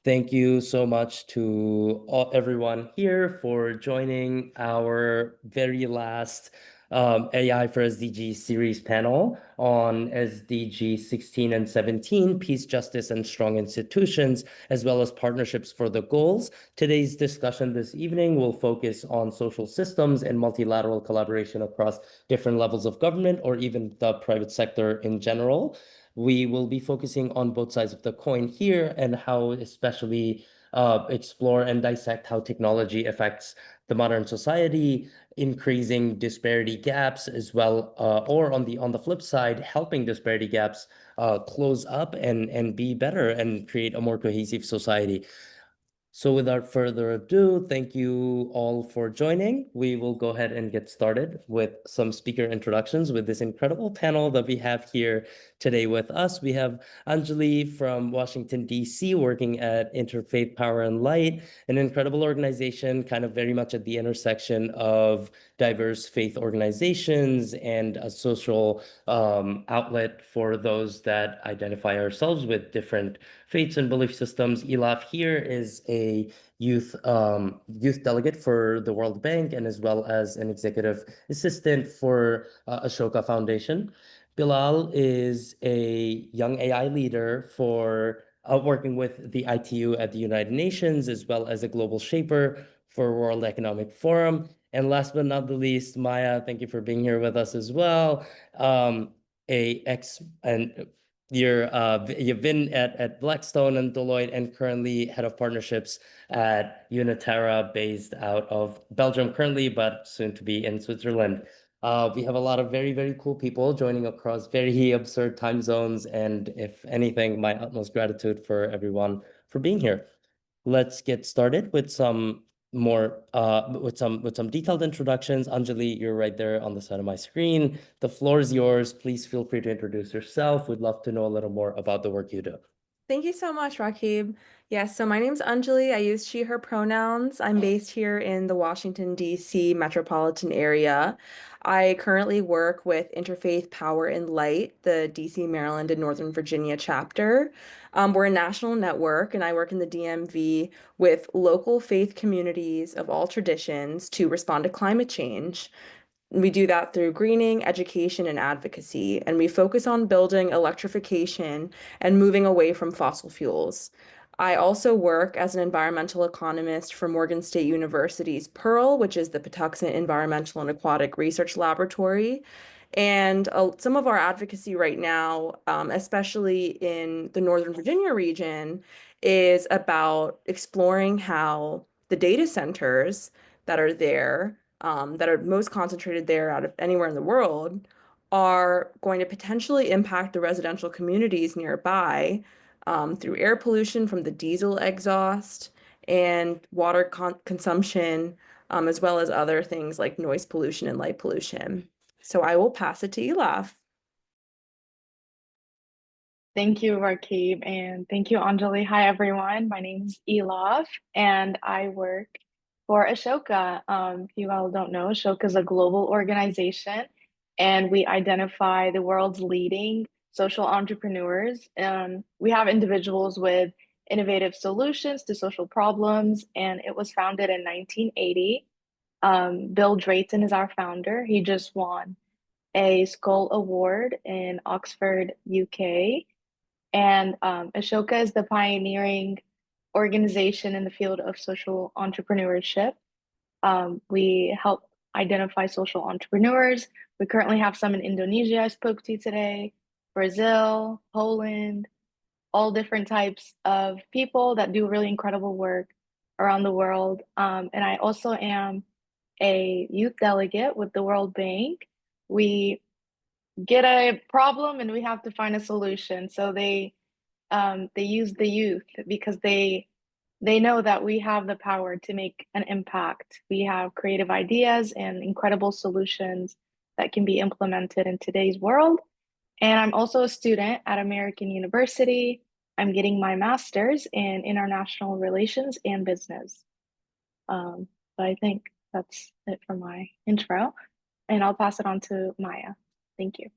Thank you so much to everyone here for joining our very last AI for SDG series panel on SDG 16 and 17, peace, justice, and strong institutions, as well as partnerships for the goals. Today's discussion this evening will focus on social systems and multilateral collaboration across different levels of government or even the private sector in general. We will be focusing on both sides of the coin here and how especially explore and dissect how technology affects the modern society, increasing disparity gaps as well, or on the flip side, helping disparity gaps close up and be better and create a more cohesive society. So without further ado, thank you all for joining. We will go ahead and get started with some speaker introductions with this incredible panel that we have here today with us. We have Anjali from Washington, D.C., working at Interfaith Power and Light, an incredible organization kind of very much at the intersection of diverse faith organizations and a social outlet for those that identify ourselves with different faiths and belief systems. Elaf here is a youth delegate for the World Bank and as well as an executive assistant for Ashoka Foundation. Bilal is a young AI leader for working with the ITU at the United Nations, as well as a global shaper for World Economic Forum. And last but not the least, Maya, thank you for being here with us as well. You've been at Blackstone and Deloitte and currently head of partnerships at Terra, based out of Belgium currently, but soon to be in Switzerland. We have a lot of very, very cool people joining across very absurd time zones. And if anything, my utmost gratitude for everyone for being here. Let's get started with some more with some detailed introductions. Anjali, you're right there on the side of my screen. The floor is yours. Please feel free to introduce yourself. We'd love to know a little more about the work you do. Thank you so much, Rakib. Yes, so my name's Anjali. I use she, her pronouns. I'm based here in the Washington, D.C. metropolitan area. I currently work with Interfaith Power and Light, the D.C., Maryland, and Northern Virginia chapter. We're a national network, and I work in the DMV with local faith communities of all traditions to respond to climate change. We do that through greening, education, and advocacy, and we focus on building electrification and moving away from fossil fuels. I also work as an environmental economist for Morgan State University's Pearl, which is the Patuxent Environmental and Aquatic Research Laboratory. And some of our advocacy right now, especially in the Northern Virginia region, is about exploring how the data centers that are there that are most concentrated there out of anywhere in the world are going to potentially impact the residential communities nearby through air pollution from the diesel exhaust and water consumption, as well as other things like noise pollution and light pollution. So I will pass it to Elaf. Thank you, Rakib, and thank you, Anjali. Hi, everyone. My name is Elaf, and I work for Ashoka. If you all don't know, Ashoka is a global organization, and we identify the world's leading social entrepreneurs. We have individuals with innovative solutions to social problems, and it was founded in 1980. Bill Drayton is our founder. He just won a Skoll Award in Oxford, UK. And Ashoka is the pioneering organization in the field of social entrepreneurship. We help identify social entrepreneurs. We currently have some in Indonesia I spoke to today, Brazil, Poland, all different types of people that do really incredible work around the world. And I also am a youth delegate with the World Bank. We get a problem and we have to find a solution. So they use the youth because they know that we have the power to make an impact. We have creative ideas and incredible solutions that can be implemented in today's world. And I'm also a student at American University. I'm getting my master's in international relations and business. So I think that's it for my intro, and I'll pass it on to Maya. Thank you.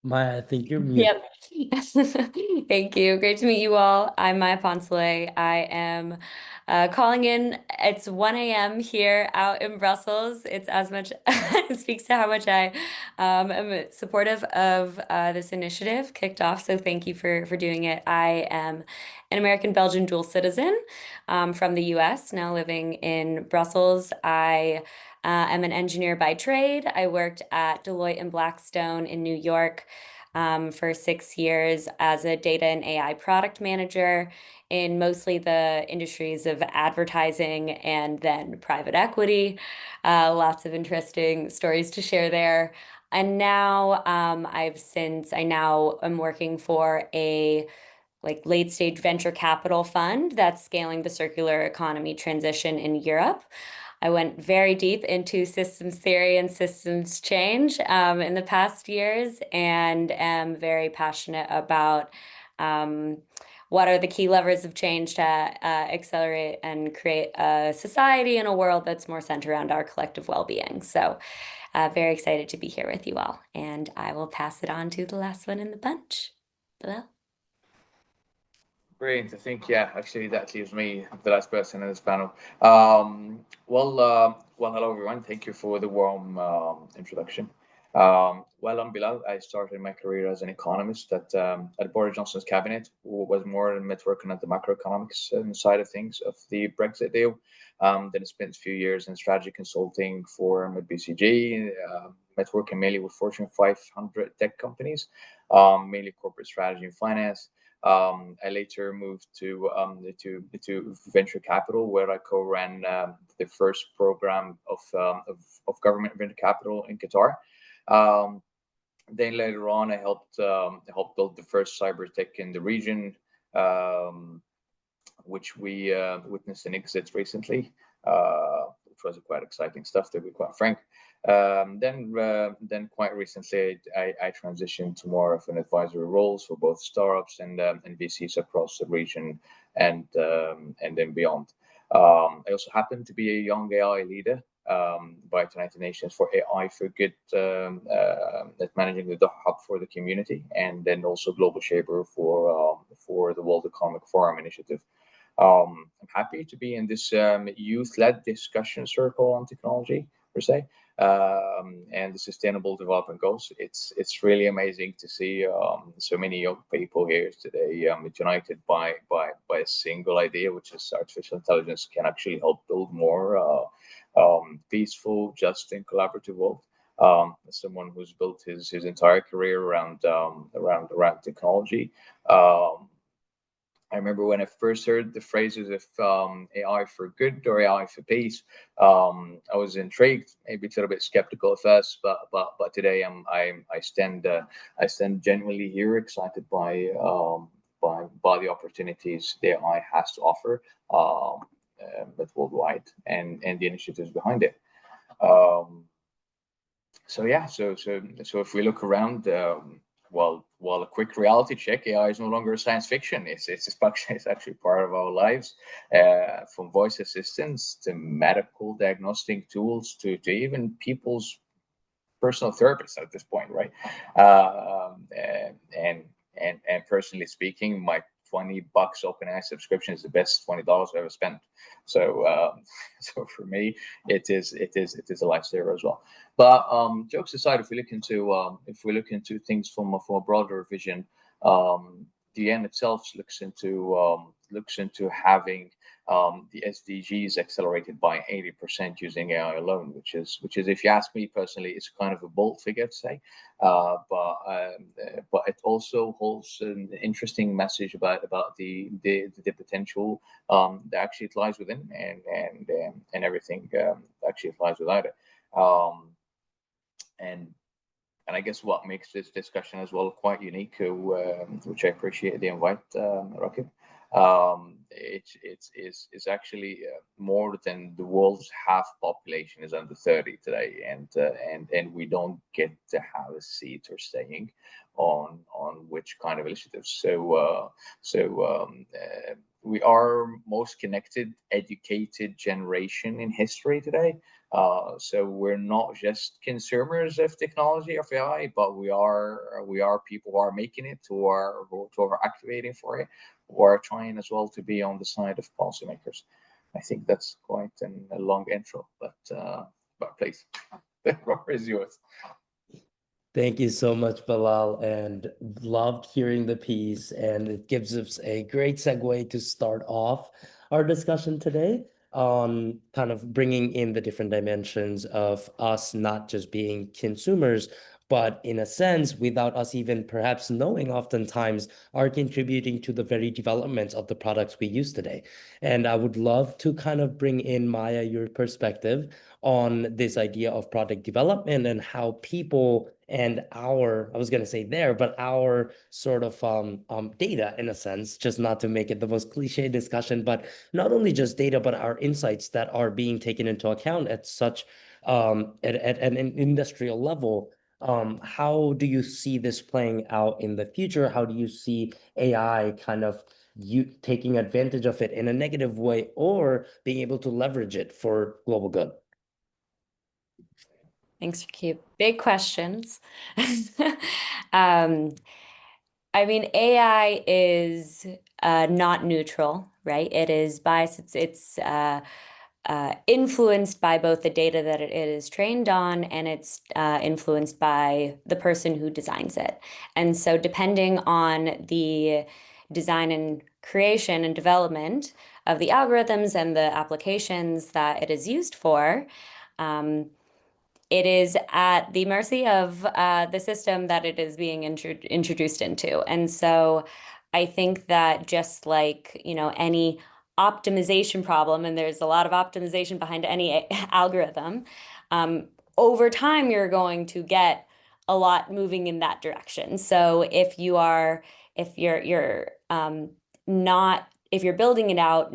Maya, I think you're muted. Yep. Thank you. Great to meet you all. I'm Maya Poncelet. I am calling in. It's 1 a.m. here out in Brussels. It's as much, it speaks to how much I am supportive of this initiative kicked off. So thank you for doing it. I am an American-Belgian dual citizen from the US, now living in Brussels. I am an engineer by trade. I worked at Deloitte and Blackstone in New York for 6 years as a data and AI product manager in mostly the industries of advertising and then private equity. Lots of interesting stories to share there. And now I now am working for a late stage venture capital fund that's scaling the circular economy transition in Europe. I went very deep into systems theory and systems change in the past years, and am very passionate about what are the key levers of change to accelerate and create a society and a world that's more centered around our collective well-being. So very excited to be here with you all, and I will pass it on to the last one in the bunch. Bilal? Brilliant. I think, yeah, actually, that leaves me the last person in this panel. Well, hello, everyone. Thank you for the warm introduction. Well, I'm Bilal. I started my career as an economist at Boris Johnson's cabinet, who was more working at the macroeconomics side of things of the Brexit deal. Then I spent a few years in strategy consulting for BCG, networking mainly with Fortune 500 tech companies, mainly corporate strategy and finance. I later moved to venture capital, where I co-ran the first program of government venture capital in Qatar. Then later on, I helped build the first cyber tech in the region, which we witnessed an exit recently, which was quite exciting stuff, to be quite frank. Then quite recently, I transitioned to more of an advisory roles for both startups and VCs across the region and then beyond. I also happen to be a young AI leader by United Nations for AI for Good, that's managing the hub for the community, and then also global shaper for the World Economic Forum initiative. I'm happy to be in this youth-led discussion circle on technology, per se, and the sustainable development goals. It's really amazing to see so many young people here today united by a single idea, which is artificial intelligence can actually help build more peaceful, just, and collaborative world. As someone who's built his entire career around technology. I remember when I first heard the phrases of AI for good or AI for peace, I was intrigued, maybe a little bit skeptical at first, but today I stand genuinely here, excited by the opportunities the AI has to offer, but worldwide, and the initiatives behind it. So if we look around. Well, a quick reality check: AI is no longer a science fiction. It's actually part of our lives, from voice assistants to medical diagnostic tools to even people's personal therapists at this point, right? And personally speaking, my $20 OpenAI subscription is the best $20 I've ever spent. So for me, it is a lifesaver as well. But jokes aside, if we look into things from a broader vision, the end itself looks into having the SDGs accelerated by 80% using AI alone, which is, if you ask me personally, it's kind of a bold figure to say, but it also holds an interesting message about the potential that actually it lies within, and everything actually it lies without it. And I guess what makes this discussion as well quite unique, which I appreciate the invite, Rakib. It's actually more than the world's half population is under 30 today, and we don't get to have a seat or saying on which kind of initiatives. So we are most connected, educated generation in history today. So we're not just consumers of technology of AI, but we are people who are making it, who are activating for it, who are trying as well to be on the side of policymakers. I think that's quite a long intro, but please, the floor is yours. Thank you so much, Bilal, and loved hearing the piece. And it gives us a great segue to start off our discussion today on kind of bringing in the different dimensions of us not just being consumers, but in a sense, without us even perhaps knowing, oftentimes are contributing to the very development of the products we use today. And I would love to kind of bring in, Maya, your perspective on this idea of product development and how people and our, I was going to say there, but our sort of data, in a sense, just not to make it the most cliche discussion, but not only just data, but our insights that are being taken into account at such at an industrial level. How do you see this playing out in the future? How do you see AI kind of taking advantage of it in a negative way or being able to leverage it for global good? Thanks, Rakib. Big questions. I mean, AI is not neutral, right? It is biased. It's influenced by both the data that it is trained on, and it's influenced by the person who designs it. And so depending on the design and creation and development of the algorithms and the applications that it is used for, it is at the mercy of the system that it is being introduced into. And so I think that just like, any optimization problem, and there's a lot of optimization behind any algorithm, over time, you're going to get a lot moving in that direction. So if you're building it out,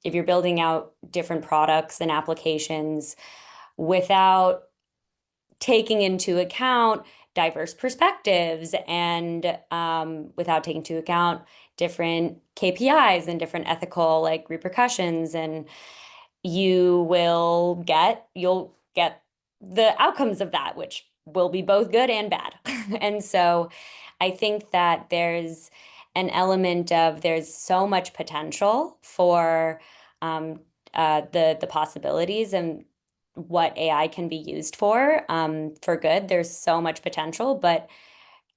if you're building out different products and applications without taking into account diverse perspectives and without taking into account different KPIs and different ethical repercussions, and you'll get the outcomes of that, which will be both good and bad. And so I think that there's an element of there's so much potential for the possibilities and what AI can be used for good. There's so much potential, but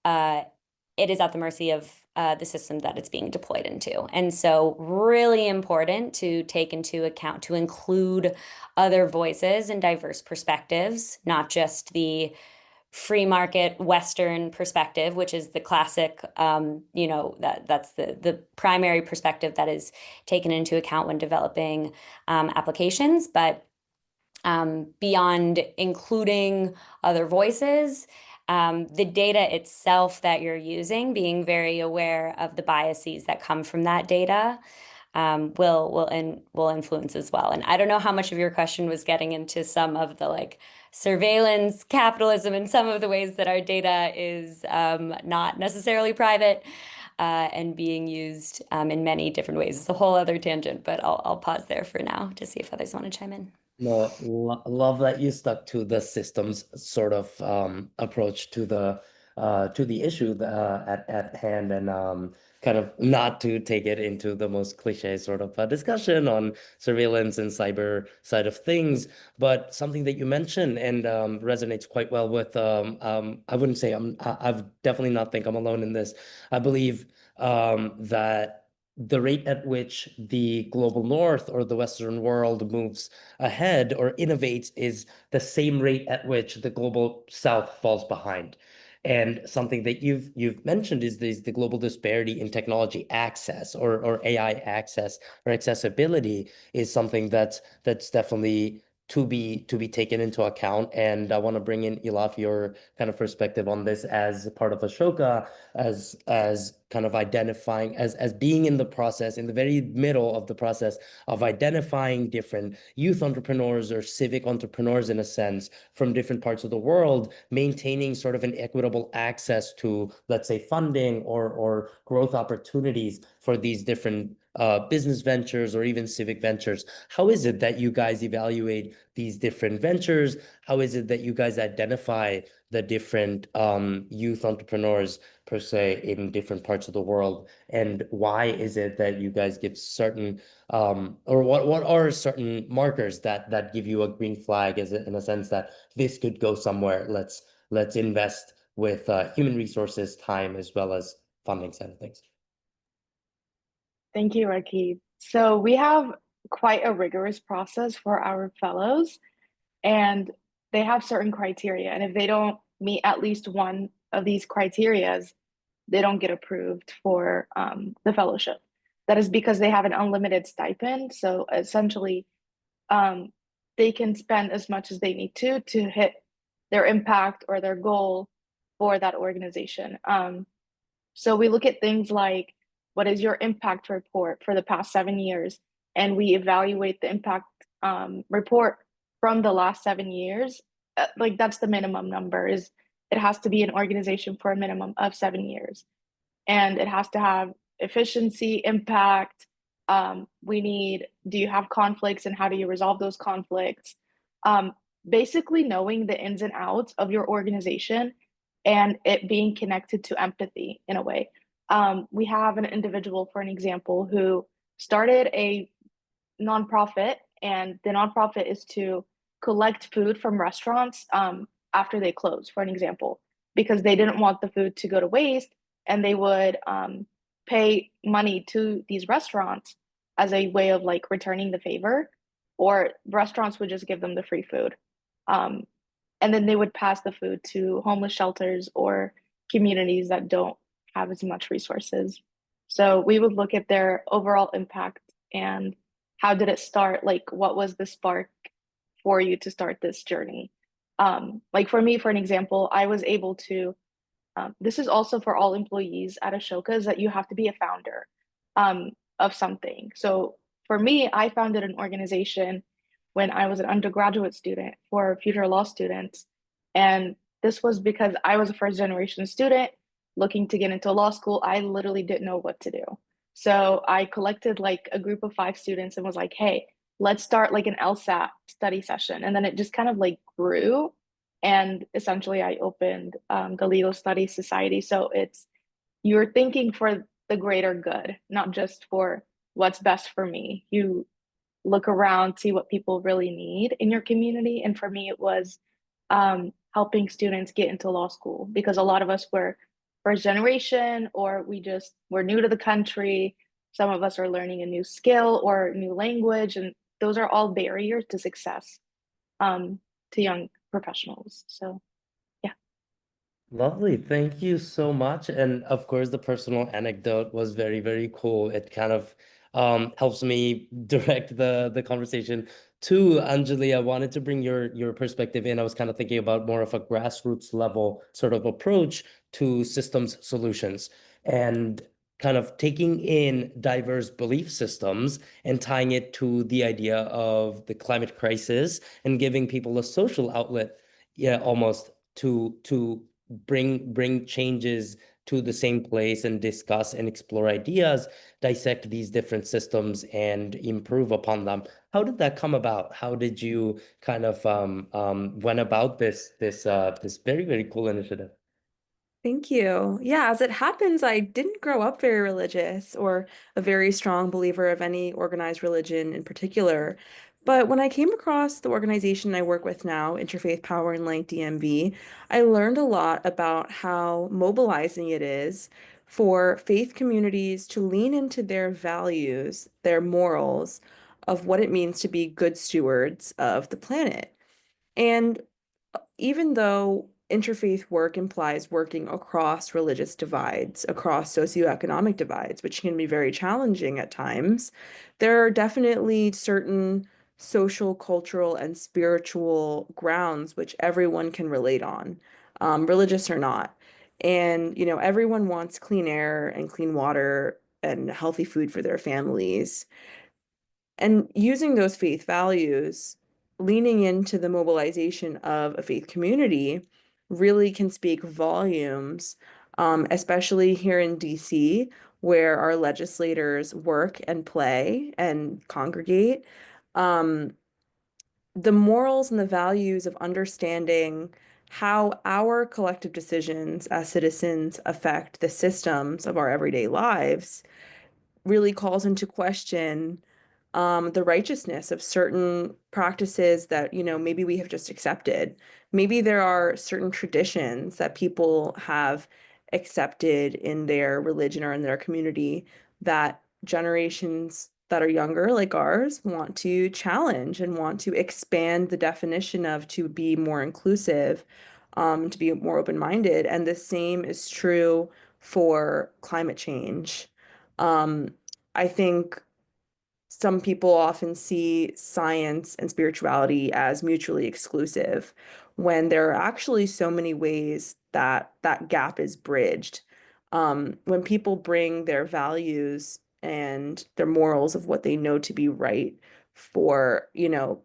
it is at the mercy of the system that it's being deployed into. And so really important to take into account, to include other voices and diverse perspectives, not just the free market Western perspective, which is the classic, that's the primary perspective that is taken into account when developing applications, but beyond including other voices, the data itself that you're using, being very aware of the biases that come from that data, will influence as well. And I don't know how much of your question was getting into some of the surveillance capitalism and some of the ways that our data is not necessarily private and being used in many different ways. It's a whole other tangent, but I'll pause there for now to see if others want to chime in. No, love that you stuck to the systems sort of approach to the issue at hand, and kind of not to take it into the most cliche sort of discussion on surveillance and cyber side of things, but something that you mentioned and resonates quite well with I wouldn't say I've definitely not think I'm alone in this. I believe that the rate at which the global north or the Western world moves ahead or innovates is the same rate at which the global south falls behind. And something that you've mentioned is the global disparity in technology access or AI access or accessibility is something that's definitely to be taken into account. And I want to bring in Elaf, your kind of perspective on this as part of Ashoka, as kind of identifying as being in the process, in the very middle of the process of identifying different youth entrepreneurs or civic entrepreneurs in a sense from different parts of the world, maintaining sort of an equitable access to, let's say, funding or growth opportunities for these different business ventures or even civic ventures. How is it that you guys evaluate these different ventures? How is it that you guys identify the different youth entrepreneurs per se in different parts of the world? And why is it that you guys give certain or what are certain markers that give you a green flag as in a sense that this could go somewhere? Let's invest with human resources, time, as well as funding side of things. Thank you, Rakib. So we have quite a rigorous process for our fellows, and they have certain criteria. And if they don't meet at least one of these criterias, they don't get approved for the fellowship. That is because they have an unlimited stipend. So essentially, they can spend as much as they need to hit their impact or their goal for that organization. So we look at things like, what is your impact report for the past 7 years? And we evaluate the impact report from the last 7 years. Like that's the minimum number, is it has to be an organization for a minimum of 7 years. And it has to have efficiency, impact. We need, do you have conflicts and how do you resolve those conflicts? Basically knowing the ins and outs of your organization and it being connected to empathy in a way. We have an individual, for an example, who started a nonprofit, and the nonprofit is to collect food from restaurants after they close, for an example, because they didn't want the food to go to waste, and they would pay money to these restaurants as a way of like returning the favor, or restaurants would just give them the free food. And then they would pass the food to homeless shelters or communities that don't have as much resources. So we would look at their overall impact and how did it start? Like, what was the spark for you to start this journey? Like for me, for an example, I was able to, this is also for all employees at Ashoka, is that you have to be a founder of something. So for me, I founded an organization when I was an undergraduate student for future law students. And this was because I was a first generation student looking to get into law school. I literally didn't know what to do. So I collected like a group of 5 students and was like, hey, let's start like an LSAT study session. And then it just kind of like grew. And essentially I opened the Legal Studies Society. So it's, you're thinking for the greater good, not just for what's best for me. You look around, see what people really need in your community. And for me, it was helping students get into law school, because a lot of us were first generation, or we're new to the country. Some of us are learning a new skill or new language, and those are all barriers to success to young professionals. So yeah. Lovely. Thank you so much. And of course, the personal anecdote was very, very cool. It kind of helps me direct the conversation to Anjali. I wanted to bring your perspective in. I was kind of thinking about more of a grassroots level sort of approach to systems solutions and kind of taking in diverse belief systems and tying it to the idea of the climate crisis and giving people a social outlet, yeah, almost to bring changes to the same place and discuss and explore ideas, dissect these different systems and improve upon them. How did that come about? How did you kind of went about this very, very cool initiative? Thank you. Yeah, as it happens, I didn't grow up very religious or a very strong believer of any organized religion in particular. But when I came across the organization I work with now, Interfaith Power and Light DMV, I learned a lot about how mobilizing it is for faith communities to lean into their values, their morals of what it means to be good stewards of the planet. And even though interfaith work implies working across religious divides, across socioeconomic divides, which can be very challenging at times, there are definitely certain social, cultural, and spiritual grounds which everyone can relate on, religious or not. And, everyone wants clean air and clean water and healthy food for their families. And using those faith values, leaning into the mobilization of a faith community really can speak volumes especially here in DC, where our legislators work and play and congregate. The morals and the values of understanding how our collective decisions as citizens affect the systems of our everyday lives really calls into question the righteousness of certain practices that, maybe we have just accepted. Maybe there are certain traditions that people have accepted in their religion or in their community that generations that are younger, like ours, want to challenge and want to expand the definition of to be more inclusive, to be more open-minded. And the same is true for climate change. Um, I think some people often see science and spirituality as mutually exclusive when there are actually so many ways that that gap is bridged. When people bring their values and their morals of what they know to be right for,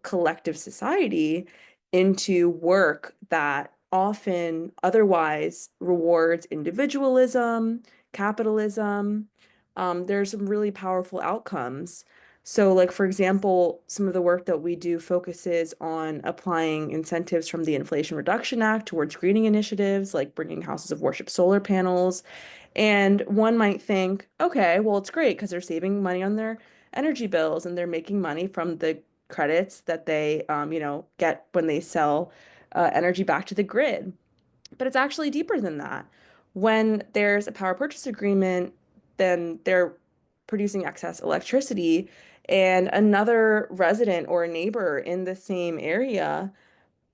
collective society into work that often otherwise rewards individualism, capitalism, there's some really powerful outcomes. So, like, for example, some of the work that we do focuses on applying incentives from the Inflation Reduction Act towards greening initiatives, like bringing houses of worship solar panels. And one might think, okay, well, it's great because they're saving money on their energy bills and they're making money from the credits that they, get when they sell energy back to the grid. But it's actually deeper than that. When there's a power purchase agreement, then they're producing excess electricity, and another resident or a neighbor in the same area,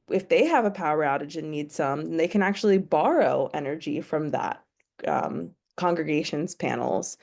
if they have a power outage and need some, then they can actually borrow energy from that congregation's panels.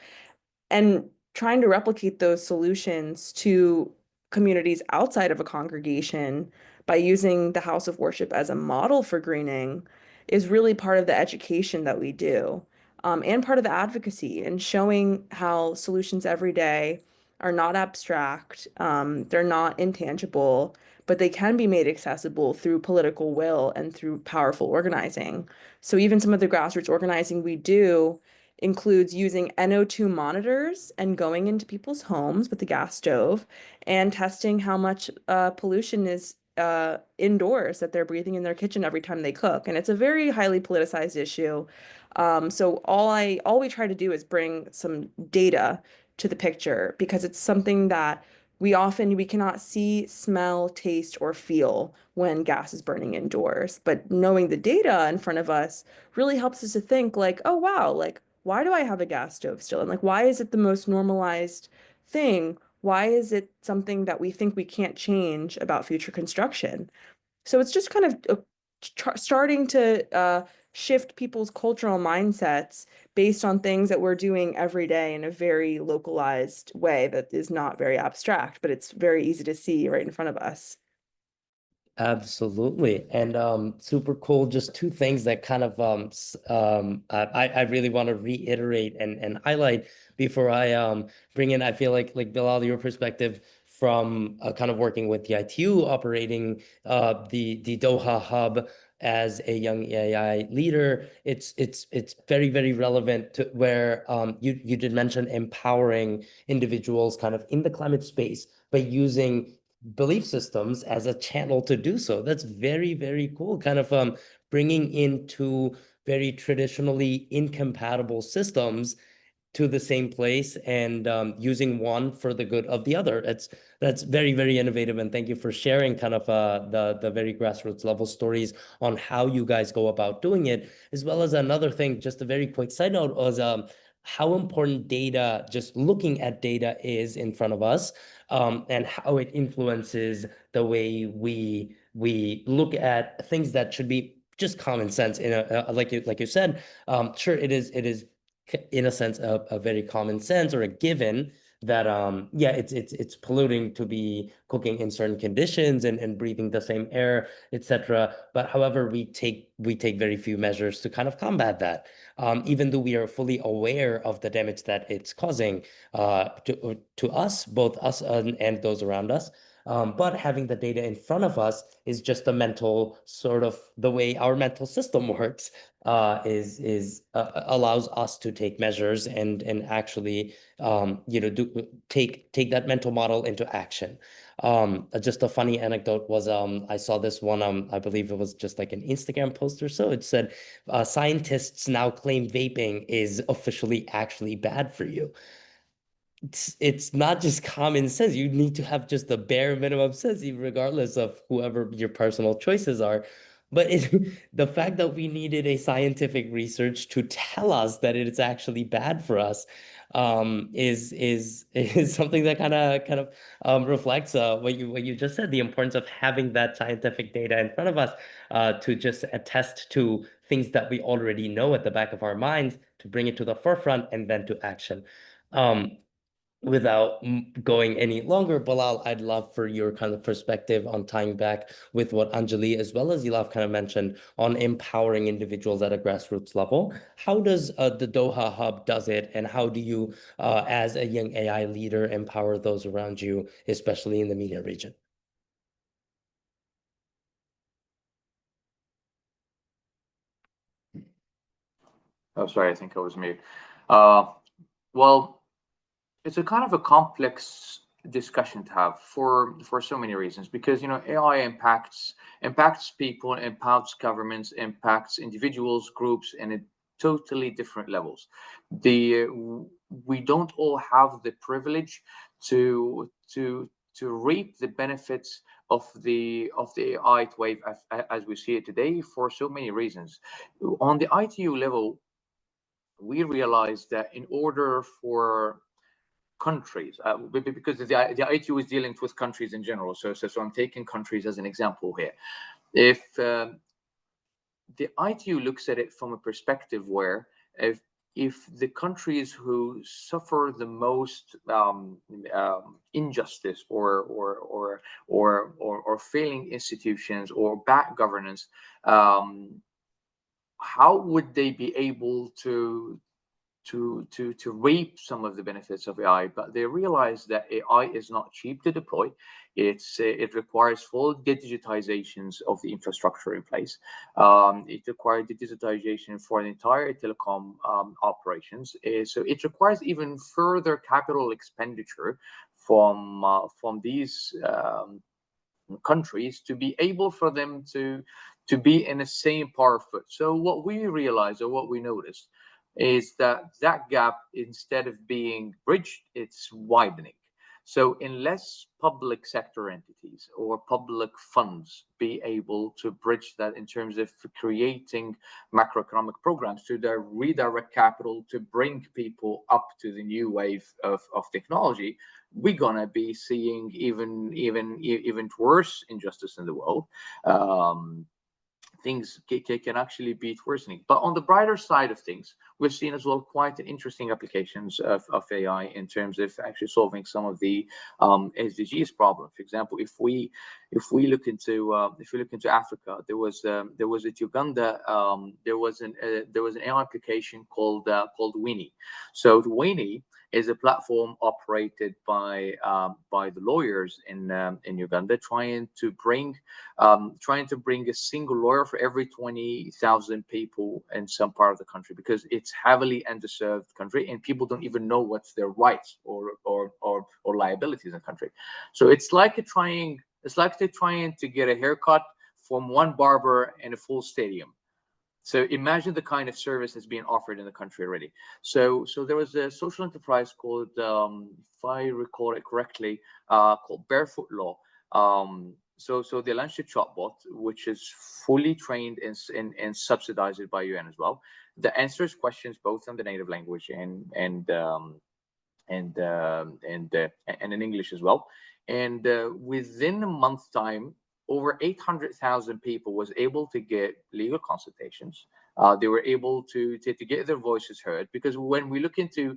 And trying to replicate those solutions to communities outside of a congregation by using the house of worship as a model for greening is really part of the education that we do, and part of the advocacy and showing how solutions every day are not abstract, they're not intangible, but they can be made accessible through political will and through powerful organizing. So even some of the grassroots organizing we do includes using NO2 monitors and going into people's homes with the gas stove and testing how much pollution is indoors that they're breathing in their kitchen every time they cook. And it's a very highly politicized issue. So all we try to do is bring some data to the picture because it's something that we cannot see, smell, taste, or feel when gas is burning indoors. But knowing the data in front of us really helps us to think like, oh wow, like why do I have a gas stove still? And like, why is it the most normalized thing? Why is it something that we think we can't change about future construction? So it's just kind of starting to shift people's cultural mindsets based on things that we're doing every day in a very localized way that is not very abstract, but it's very easy to see right in front of us. Absolutely. And super cool. Just two things that kind of I really want to reiterate and highlight before I bring in, I feel like Bilal, your perspective from kind of working with the ITU, operating the Doha hub as a young AI leader. It's very, very relevant to where you did mention empowering individuals kind of in the climate space by using belief systems as a channel to do so. That's very, very cool. Kind of bringing into very traditionally incompatible systems to the same place and using one for the good of the other. That's very, very innovative. And thank you for sharing kind of the very grassroots level stories on how you guys go about doing it, as well as another thing, just a very quick side note was how important data, just looking at data is in front of us, and how it influences the way we look at things that should be just common sense. In like you said, sure, it is in a sense a very common sense or a given that yeah, it's polluting to be cooking in certain conditions and breathing the same air, etc. But however, we take very few measures to kind of combat that, even though we are fully aware of the damage that it's causing to us, both us and those around us. But having the data in front of us is just a mental sort of the way our mental system works, allows us to take measures and actually take that mental model into action. Just a funny anecdote was I saw this one, I believe it was just like an Instagram post or so. It said scientists now claim vaping is officially actually bad for you. It's not just common sense. You need to have just the bare minimum sense, regardless of whoever your personal choices are. But the fact that we needed a scientific research to tell us that it's actually bad for us, is something that kind of reflects what you just said, the importance of having that scientific data in front of us, to just attest to things that we already know at the back of our minds, to bring it to the forefront and then to action. Without going any longer, Bilal, I'd love for your kind of perspective on tying back with what Anjali as well as Elaf kind of mentioned on empowering individuals at a grassroots level. How does the Doha Hub does it, and how do you, as a young AI leader, empower those around you, especially in the MENA region? Oh, sorry, I think I was mute. Well, it's a kind of a complex discussion to have for so many reasons, because AI impacts people, impacts governments, impacts individuals, groups, and at totally different levels. We don't all have the privilege to reap the benefits of the AI wave as we see it today, for so many reasons. On the ITU level, we realized that in order for countries, because the ITU is dealing with countries in general, so I'm taking countries as an example here. If the ITU looks at it from a perspective where if the countries who suffer the most injustice or failing institutions or bad governance, how would they be able to reap some of the benefits of AI? But they realize that AI is not cheap to deploy. It requires full digitizations of the infrastructure in place. It requires digitization for the entire telecom operations. So it requires even further capital expenditure from these countries to be able for them to be in the same power foot. So what we realized, or what we noticed, is that gap, instead of being bridged, it's widening. So unless public sector entities or public funds be able to bridge that in terms of creating macroeconomic programs to redirect capital to bring people up to the new wave of technology, we're gonna be seeing even worse injustice in the world. Things can actually be worsening. But on the brighter side of things, we've seen as well quite interesting applications of AI in terms of actually solving some of the SDGs problem. For example, if we look into Africa, there was at Uganda, there was an AI application called Winnie. So the Winnie is a platform operated by the lawyers in Uganda, trying to bring a single lawyer for every 20,000 people in some part of the country, because it's heavily underserved country and people don't even know what's their rights or liabilities in the country. So it's like they're trying to get a haircut from one barber in a full stadium. So imagine the kind of service that's being offered in the country already. So there was a social enterprise called, if I recall it correctly, called Barefoot Law. So they launched a chatbot which is fully trained and subsidized by UN as well, that answers questions both in the native language and in English as well. And within a month's time, over 800,000 people was able to get legal consultations. They were able to get their voices heard, because when we look into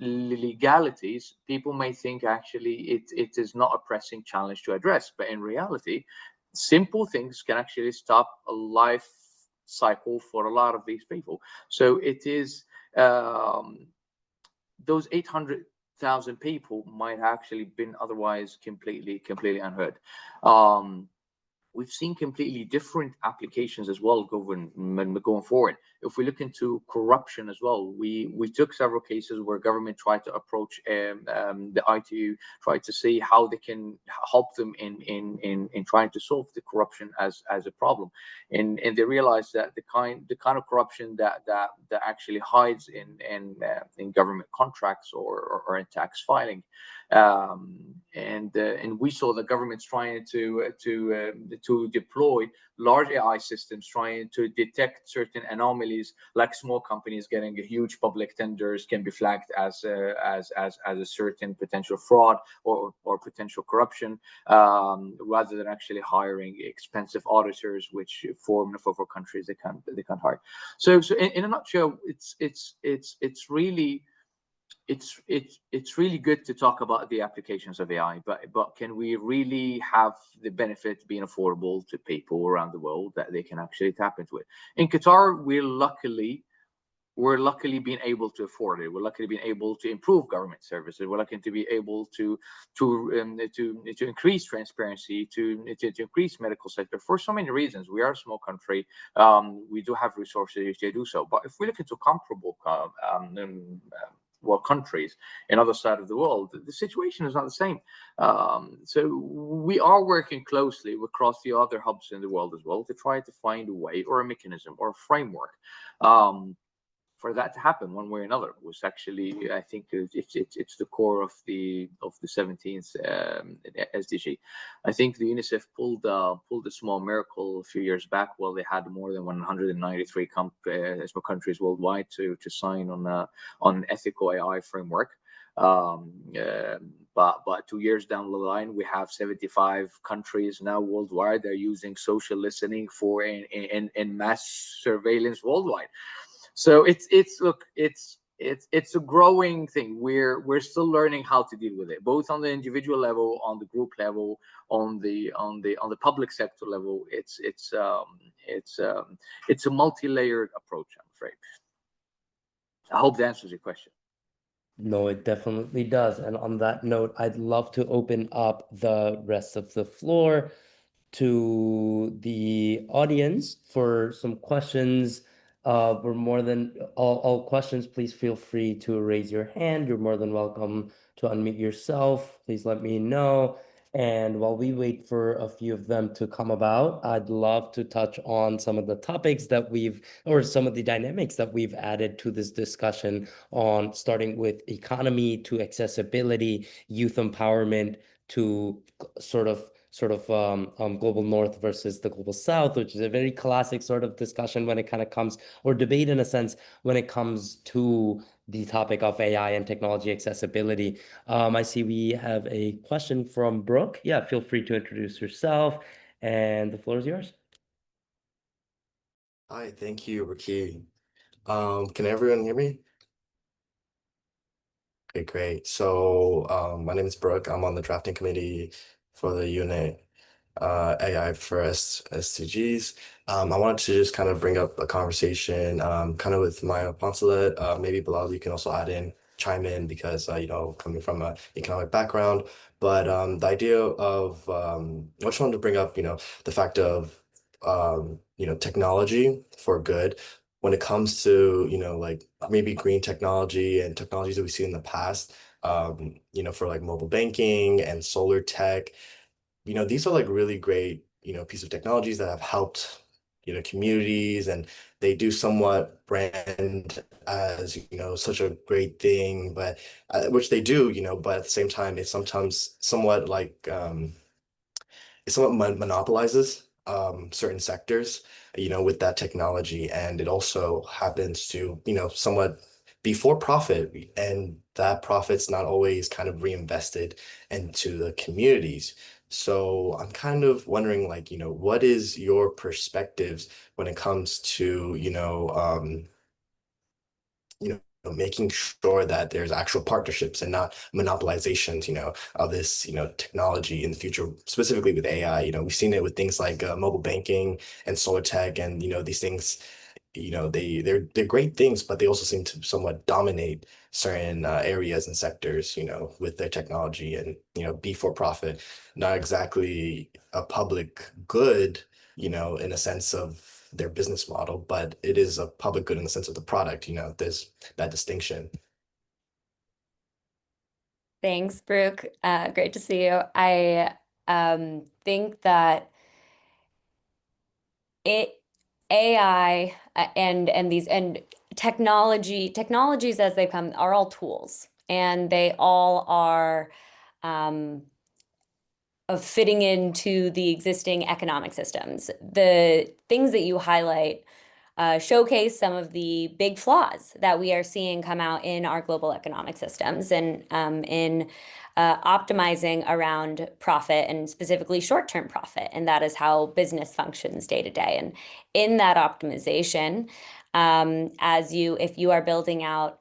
legalities, people may think actually it is not a pressing challenge to address, but in reality, simple things can actually stop a life cycle for a lot of these people. So it is those thousand people might actually been otherwise completely unheard. We've seen completely different applications as well going forward. If we look into corruption as well, we took several cases where government tried to approach the ITU, tried to see how they can help them in trying to solve the corruption as a problem, and they realized that the kind of corruption that actually hides in government contracts or in tax filing. And we saw the governments trying to deploy large AI systems, trying to detect certain anomalies, like small companies getting a huge public tenders can be flagged as a certain potential fraud or potential corruption, rather than actually hiring expensive auditors, which for countries they can't hire. So in a nutshell, it's really good to talk about the applications of AI, but can we really have the benefit being affordable to people around the world that they can actually tap into it? In Qatar, we're luckily being able to afford it. We're luckily being able to improve government services. We're lucky to be able to increase transparency, to increase medical sector for so many reasons. We are a small country. We do have resources to do so. But if we look into comparable countries in other side of the world, the situation is not the same. So we are working closely across the other hubs in the world as well to try to find a way or a mechanism or a framework for that to happen one way or another. Was actually, I think it's the core of the 17th SDG. I think the UNICEF pulled a small miracle a few years back. Well, they had more than 193 countries worldwide to sign on ethical AI framework. But 2 years down the line, we have 75 countries now worldwide. They're using social listening for in mass surveillance worldwide. So it's a growing thing. We're still learning how to deal with it, both on the individual level, on the group level, on the public sector level. It's a multi-layered approach, I'm afraid. I hope that answers your question. No, it definitely does. And on that note, I'd love to open up the rest of the floor to the audience for some questions. We're more than all questions. Please feel free to raise your hand. You're more than welcome to unmute yourself. Please let me know. And while we wait for a few of them to come about, I'd love to touch on some of the topics that or some of the dynamics that we've added to this discussion, on starting with economy to accessibility, youth empowerment to sort of global north versus the global south, which is a very classic sort of discussion when it kind of comes, or debate in a sense, when it comes to the topic of AI and technology accessibility. I see we have a question from Brooke. Yeah, feel free to introduce yourself, and the floor is yours. Hi, thank you, Rakib. Can everyone hear me? Okay, great. So my name is Brooke. I'm on the drafting committee for the unit AI for SDGs. I wanted to just kind of bring up a conversation kind of with my Poncelet. Maybe Bilal, you can also chime in because coming from an economic background. But the idea of I just wanted to bring up the fact of technology for good when it comes to like maybe green technology and technologies that we see in the past, for like mobile banking and solar tech. These are like really great, piece of technologies that have helped, communities, and they do somewhat brand as, such a great thing, but which they do, but at the same time, it's sometimes somewhat like, it somewhat monopolizes certain sectors, with that technology. And it also happens to, somewhat be for profit, and that profit's not always kind of reinvested into the communities. So I'm kind of wondering, like, what is your perspectives when it comes to, making sure that there's actual partnerships and not monopolizations, of this, technology in the future, specifically with AI. We've seen it with things like mobile banking and solar tech, and these things they're great things, but they also seem to somewhat dominate certain areas and sectors, with their technology and, be for profit, not exactly a public good, in a sense of their business model, but it is a public good in the sense of the product, there's that distinction. Thanks, Brooke. Great to see you. I think that it AI and these and technologies as they come are all tools, and they all are um, of fitting into the existing economic systems. The things that you highlight showcase some of the big flaws that we are seeing come out in our global economic systems and in optimizing around profit and specifically short-term profit. And that is how business functions day to day. And in that optimization, if you are building out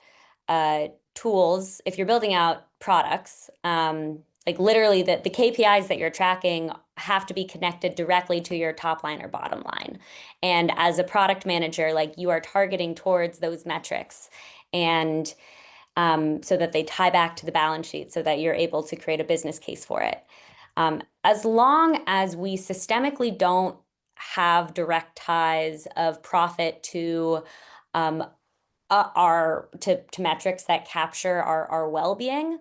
tools, if you're building out products, like literally the KPIs that you're tracking have to be connected directly to your top line or bottom line. And as a product manager, like you are targeting towards those metrics and so that they tie back to the balance sheet so that you're able to create a business case for it. As long as we systemically don't have direct ties of profit to metrics that capture our well-being,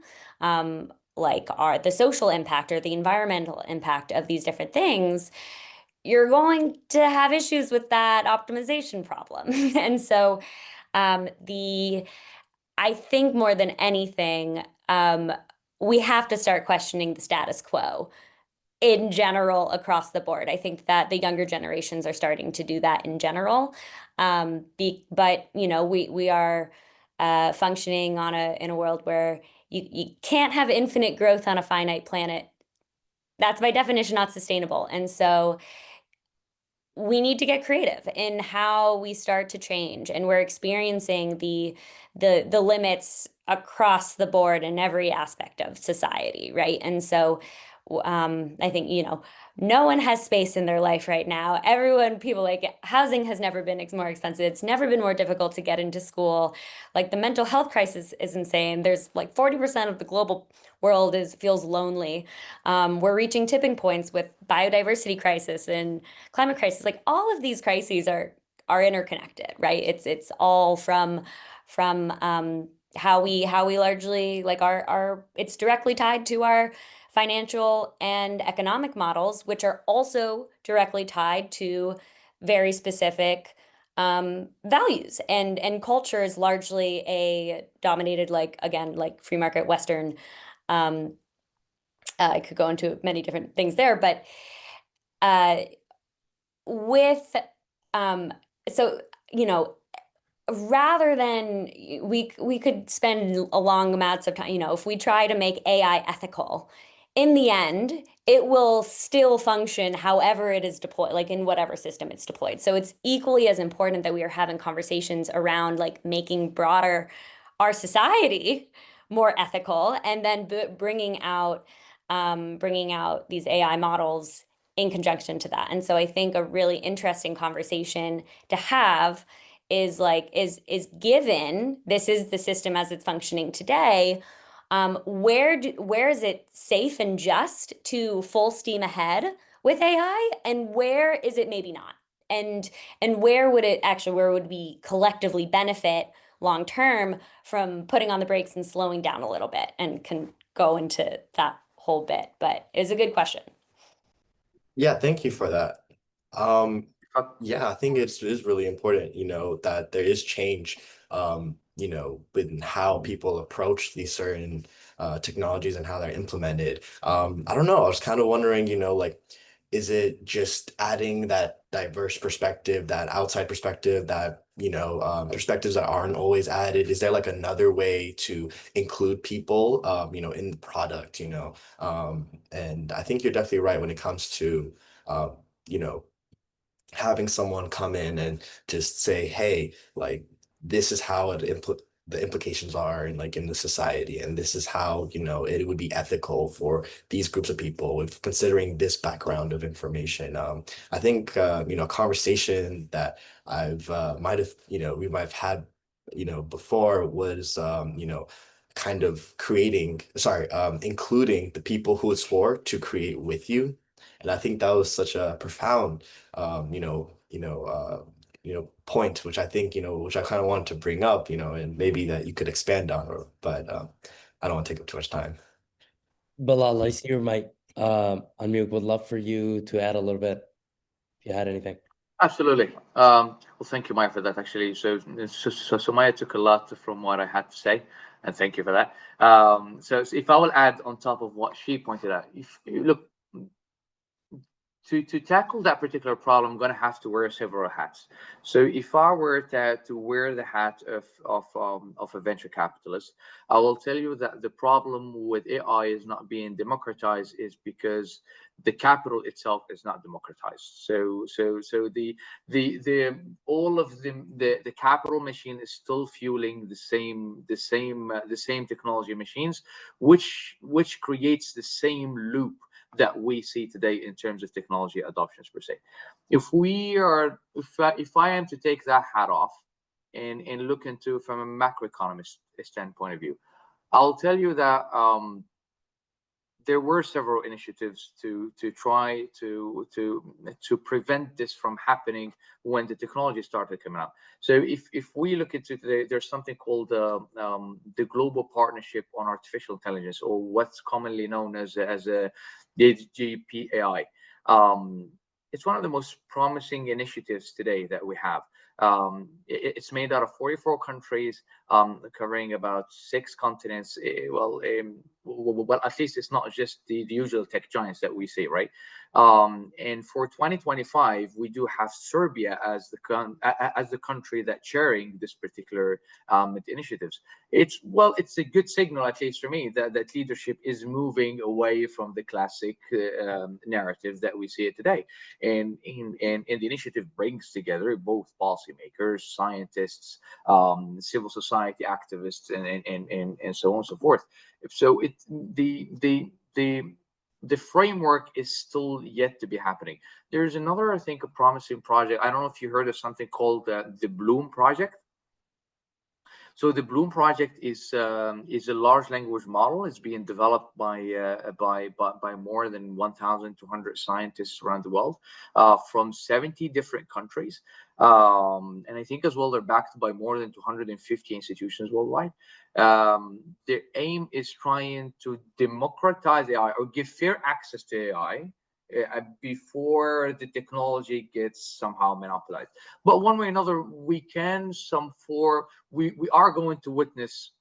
like the social impact or the environmental impact of these different things, you're going to have issues with that optimization problem. And so I think more than anything, we have to start questioning the status quo in general across the board. I think that the younger generations are starting to do that in general. But we are functioning in a world where you can't have infinite growth on a finite planet. That's by definition not sustainable. And so we need to get creative in how we start to change. And we're experiencing the limits across the board in every aspect of society, right? And so I think, no one has space in their life right now. People like housing has never been more expensive. It's never been more difficult to get into school. Like the mental health crisis is insane. There's like 40% of the global world feels lonely. We're reaching tipping points with biodiversity crisis and climate crisis. Like all of these crises are interconnected, right? It's all from how we largely like it's directly tied to our financial and economic models, which are also directly tied to very specific values and culture is largely dominated like free market Western. I could go into many different things there, but with so rather than we could spend a long amounts of time, if we try to make AI ethical, in the end, it will still function however it is deployed, like in whatever system it's deployed. So it's equally as important that we are having conversations around like making broader our society more ethical and then bringing out these AI models in conjunction to that. And so I think a really interesting conversation to have is given this is the system as it's functioning today, where is it safe and just to full steam ahead with AI, and where is it maybe not? And where would we collectively benefit long term from putting on the brakes and slowing down a little bit, and can go into that whole bit. But it's a good question. Yeah, thank you for that. Yeah, I think it is really important, that there is change, in how people approach these certain technologies and how they're implemented. I don't know. I was kind of wondering, like, is it just adding that diverse perspective, that outside perspective, that, perspectives that aren't always added? Is there like another way to include people, in the product, and I think you're definitely right when it comes to, you know, having someone come in and just say, hey, like, this is how the implications are in like in the society, and this is how, you know, it would be ethical for these groups of people with considering this background of information. I think you know, a conversation that I've might have, you know, we might have had, you know, before was you know, kind of including the people who it's for to create with you. And I think that was such a profound you know, you know, point, which I think, you know, which I kind of wanted to bring up, you know, and maybe that you could expand on, or but I don't want to take up too much time. Bilal, I see your mic unmute. Would love for you to add a little bit if you had anything. Absolutely. Well, thank you, Maya, for that. Actually, so Maya took a lot from what I had to say, and thank you for that. So if I will add on top of what she pointed out, if you look, to tackle that particular problem, I'm going to have to wear several hats. So if I were to wear the hat of a venture capitalist, I will tell you that the problem with AI is not being democratized is because the capital itself is not democratized. So the all of the capital machine is still fueling the same technology machines, which creates the same loop that we see today in terms of technology adoptions per se. If I am to take that hat off and look into from a macroeconomist standpoint of view, I'll tell you that there were several initiatives to try to prevent this from happening when the technology started coming out. So if we look into today, there's something called the Global Partnership on Artificial Intelligence, or what's commonly known as the GPAI. It's one of the most promising initiatives today that we have. It's made out of 44 countries, covering about 6 continents. Well, at least it's not just the usual tech giants that we see, right? And for 2025, we do have Serbia as the country that's chairing this particular initiatives. It's a good signal, at least for me, that leadership is moving away from the classic narrative that we see it today. And the initiative brings together both policymakers, scientists, civil society activists, and so on and so forth. So the framework is still yet to be happening. There's another, I think, a promising project. I don't know if you heard of something called the Bloom Project. So the Bloom project is a large language model. It's being developed by more than 1,200 scientists around the world, from 70 different countries, and I think as well they're backed by more than 250 institutions worldwide. Their aim is trying to democratize AI or give fair access to AI before the technology gets somehow monopolized. But one way or another, we are going to witness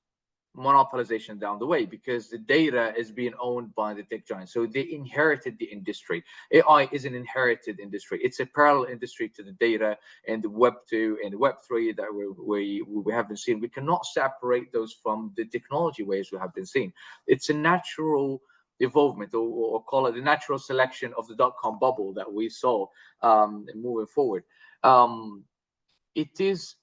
monopolization down the way, because the data is being owned by the tech giants. So they inherited the industry. AI is an inherited industry. It's a parallel industry to the data and the Web 2 and the Web 3 that we have been seeing. We cannot separate those from the technology waves we have been seeing. It's a natural evolvement, or call it the natural selection of the dot-com bubble that we saw moving forward. It is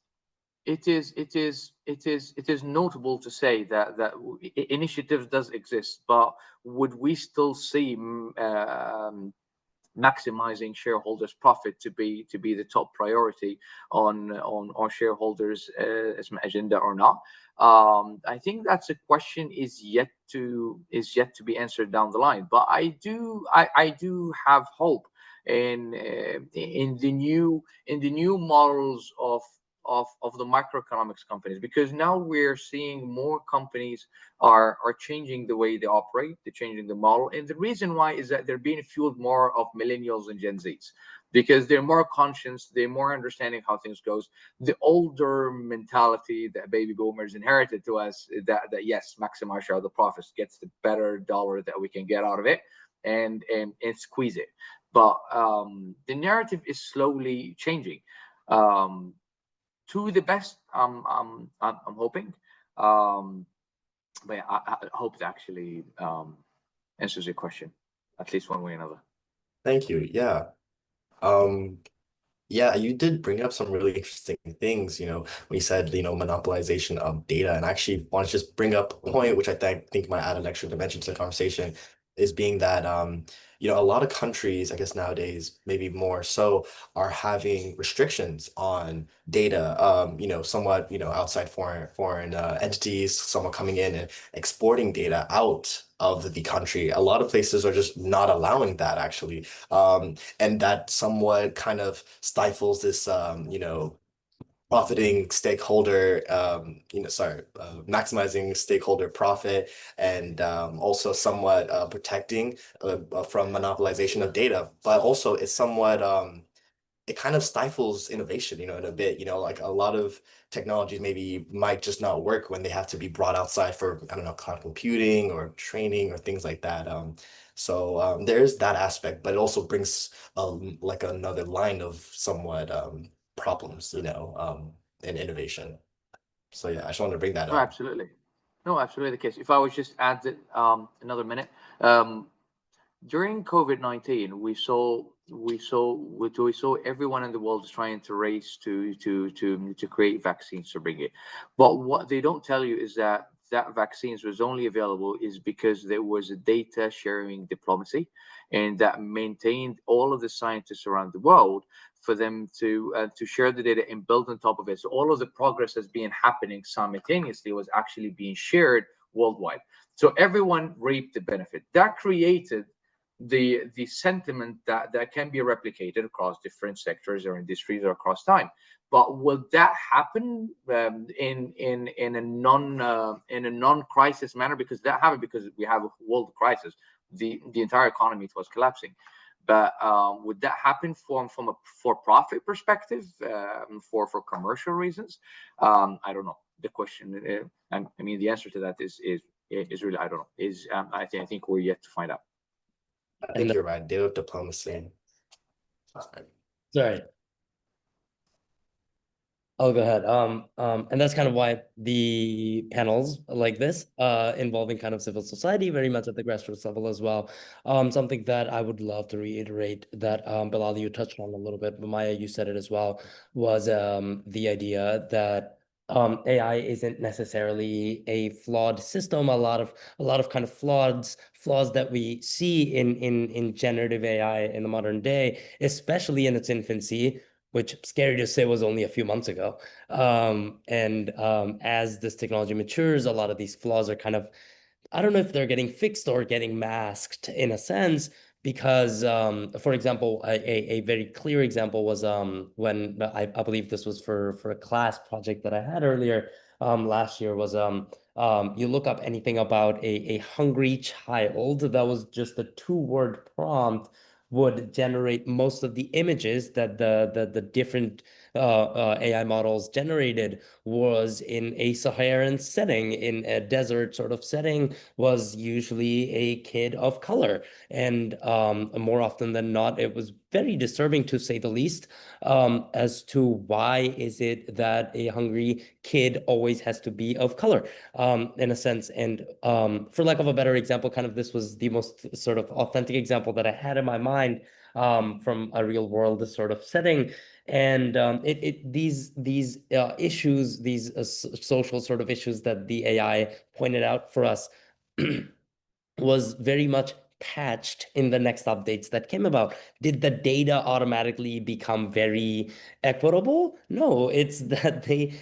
notable to say that initiatives does exist, but would we still see maximizing shareholders' profit to be the top priority on our shareholders' agenda or not? I think that's a question is yet to be answered down the line. But I do have hope in the new models of the microeconomics companies, because now we're seeing more companies are changing the way they operate, they're changing the model. And the reason why is that they're being fueled more of millennials and Gen Zs, because they're more conscious, they're more understanding how things goes. The older mentality that baby boomers inherited to us, that yes, maximize share of the profits, gets the better dollar that we can get out of it, and squeeze it. But the narrative is slowly changing. To the best, I'm hoping. But yeah, I hope it actually answers your question, at least one way or another. Thank you. Yeah. Um, Yeah, you did bring up some really interesting things, when you said, monopolization of data. And I actually want to just bring up a point which I think might add an extra dimension to the conversation, is being that, a lot of countries, I guess nowadays, maybe more so, are having restrictions on data, somewhat, outside foreign entities, someone coming in and exporting data out of the country. A lot of places are just not allowing that, actually. And that somewhat kind of stifles this, profiting stakeholder, maximizing stakeholder profit, and also somewhat protecting from monopolization of data. But also it's somewhat it kind of stifles innovation, in a bit, like a lot of technologies maybe might just not work when they have to be brought outside for, I don't know, cloud computing or training or things like that. So there is that aspect, but it also brings like another line of somewhat problems, in innovation. So yeah, I just wanted to bring that No, up. absolutely. No, absolutely the case. If I was just add it, another minute, um, during COVID-19, we saw everyone in the world is trying to race to create vaccines to bring it. But what they don't tell you is that vaccines was only available is because there was a data sharing diplomacy, and that maintained all of the scientists around the world for them to share the data and build on top of it. So all of the progress that's been happening simultaneously was actually being shared worldwide. So everyone reaped the benefit. That created the sentiment that can be replicated across different sectors or industries or across time. But will that happen in a non-crisis manner? Because that happened because we have a world crisis. The entire economy was collapsing. But would that happen from a for-profit perspective, for commercial reasons? I don't know. The question, I mean, the answer to that is really, I don't know. I think we're yet to find out. I think you're right. Data diplomacy. Sorry. I'll go ahead. And that's kind of why the panels like this, involving kind of civil society, very much at the grassroots level as well. Something that I would love to reiterate that Bilal, you touched on a little bit, but Maya, you said it as well, was the idea that AI isn't necessarily a flawed system. A lot of kind of flaws that we see in generative AI in the modern day, especially in its infancy, which scary to say was only a few months ago. And as this technology matures, a lot of these flaws are kind of, I don't know if they're getting fixed or getting masked in a sense, because, for example, a very clear example was when I believe this was for a class project that I had earlier last year, was you look up anything about a hungry child, that was just a 2-word prompt, would generate most of the images that the different AI models generated was in a Saharan setting, in a desert sort of setting, was usually a kid of color. And more often than not, it was very disturbing, to say the least, as to why is it that a hungry kid always has to be of color, in a sense. And for lack of a better example, kind of this was the most sort of authentic example that I had in my mind, from a real world sort of setting. And these issues, these social sort of issues that the AI pointed out for us was very much patched in the next updates that came about. Did the data automatically become very equitable? No, it's that they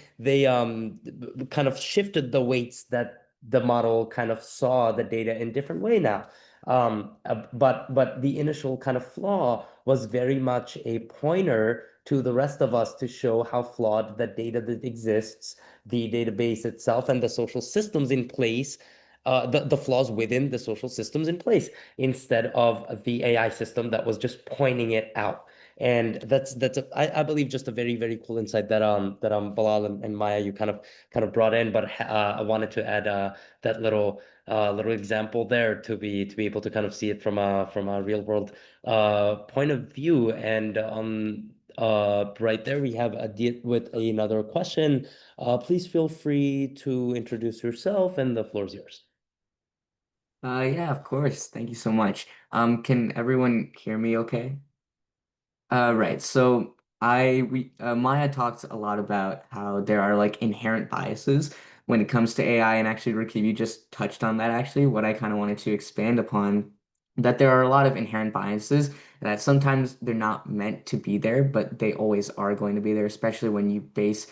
kind of shifted the weights that the model kind of saw the data in different way now. But the initial kind of flaw was very much a pointer to the rest of us to show how flawed the data that exists, the database itself, and the social systems in place, the flaws within the social systems in place, instead of the AI system that was just pointing it out. And I believe just a very, very cool insight that Bilal and Maya, you kind of brought in. But I wanted to add that little example there, to be able to kind of see it from a real world point of view. And right there we have with another question. Please feel free to introduce yourself, and the floor is yours. Yeah, of course. Thank you so much. Can everyone hear me okay? Right. So Maya talks a lot about how there are like inherent biases when it comes to AI, and actually, Rakiv, you just touched on that actually, what I kind of wanted to expand upon, that there are a lot of inherent biases that sometimes they're not meant to be there, but they always are going to be there, especially when you base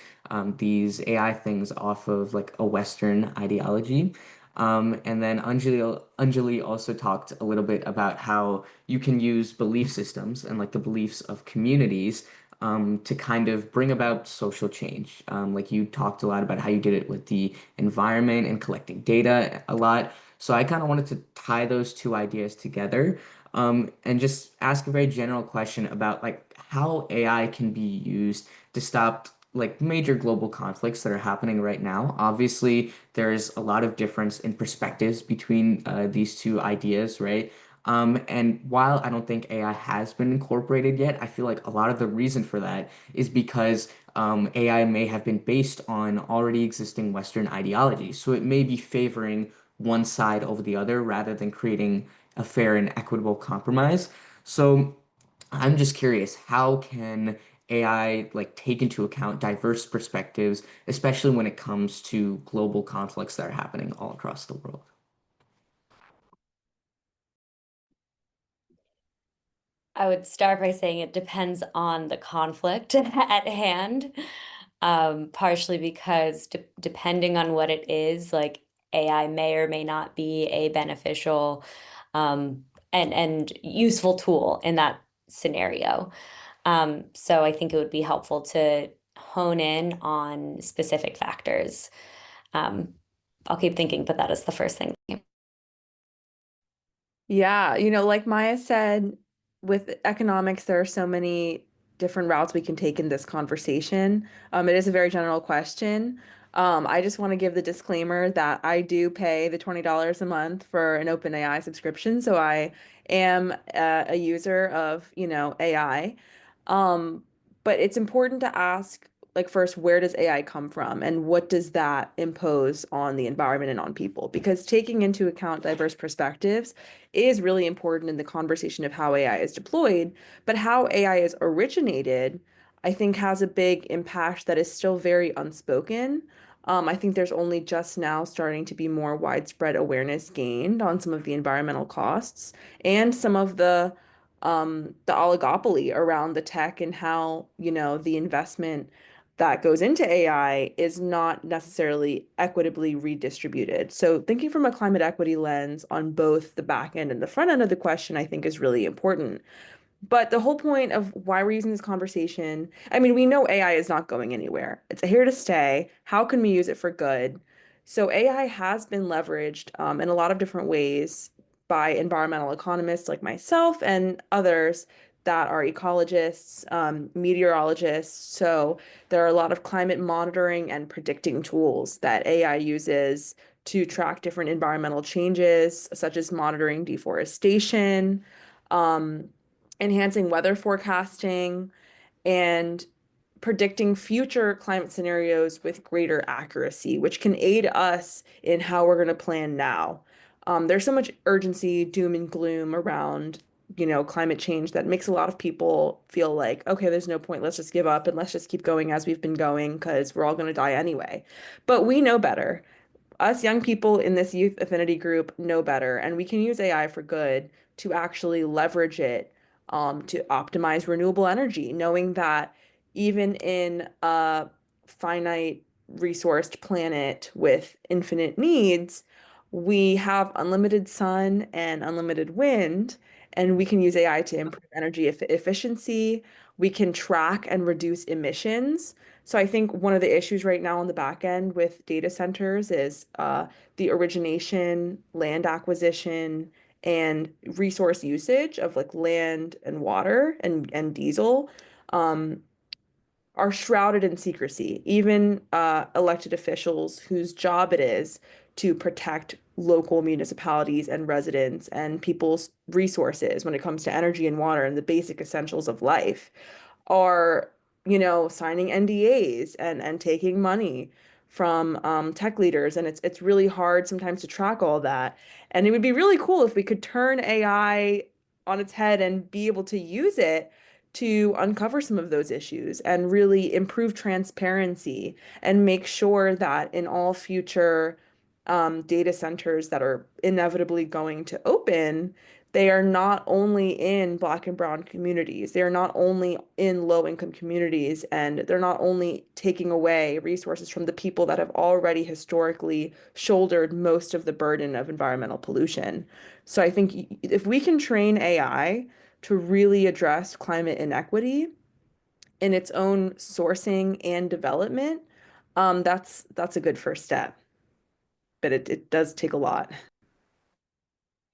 these AI things off of like a Western ideology. And then Anjali also talked a little bit about how you can use belief systems and like the beliefs of communities to kind of bring about social change. Like you talked a lot about how you did it with the environment and collecting data a lot. So I kind of wanted to tie those two ideas together, and just ask a very general question about like how AI can be used to stop like major global conflicts that are happening right now. Obviously, there's a lot of difference in perspectives between these two ideas, right? And while I don't think AI has been incorporated yet, I feel like a lot of the reason for that is because AI may have been based on already existing Western ideologies. So it may be favoring one side over the other rather than creating a fair and equitable compromise. So I'm just curious, how can AI like take into account diverse perspectives, especially when it comes to global conflicts that are happening all across the world? I would start by saying it depends on the conflict at hand, partially because depending on what it is, like AI may or may not be a beneficial and useful tool in that scenario. So I think it would be helpful to hone in on specific factors. Um, I'll keep thinking, but that is the first thing. Yeah, like Maya said, with economics, there are so many different routes we can take in this conversation. It is a very general question. I just want to give the disclaimer that I do pay the $20 a month for an OpenAI subscription, so I am a user of, AI. Um, but it's important to ask, like, first, where does AI come from, and what does that impose on the environment and on people? Because taking into account diverse perspectives is really important in the conversation of how AI is deployed, but how AI is originated, I think has a big impact that is still very unspoken. I think there's only just now starting to be more widespread awareness gained on some of the environmental costs and some of the oligopoly around the tech and how, the investment that goes into AI is not necessarily equitably redistributed. So thinking from a climate equity lens on both the back end and the front end of the question, I think is really important. But the whole point of why we're using this conversation, I mean, we know AI is not going anywhere. It's here to stay. How can we use it for good? So AI has been leveraged in a lot of different ways by environmental economists like myself and others that are ecologists, meteorologists. So there are a lot of climate monitoring and predicting tools that AI uses to track different environmental changes, such as monitoring deforestation. Um, Enhancing weather forecasting, and predicting future climate scenarios with greater accuracy, which can aid us in how we're going to plan now. There's so much urgency, doom and gloom around, climate change that makes a lot of people feel like, okay, there's no point. Let's just give up and let's just keep going as we've been going because we're all going to die anyway. But we know better. Us young people in this youth affinity group know better, and we can use AI for good to actually leverage it to optimize renewable energy, knowing that even in a finite resourced planet with infinite needs, we have unlimited sun and unlimited wind, and we can use AI to improve energy efficiency. We can track and reduce emissions. So I think one of the issues right now on the back end with data centers is the origination, land acquisition, and resource usage of like land and water and diesel. Um, are shrouded in secrecy. Even elected officials whose job it is to protect local municipalities and residents and people's resources when it comes to energy and water and the basic essentials of life are, signing NDAs and taking money from tech leaders. And it's really hard sometimes to track all that. And it would be really cool if we could turn AI on its head and be able to use it to uncover some of those issues and really improve transparency and make sure that in all future data centers that are inevitably going to open, they are not only in Black and Brown communities, they are not only in low-income communities, and they're not only taking away resources from the people that have already historically shouldered most of the burden of environmental pollution. So I think if we can train AI to really address climate inequity in its own sourcing and development, that's a good first step. But it does take a lot.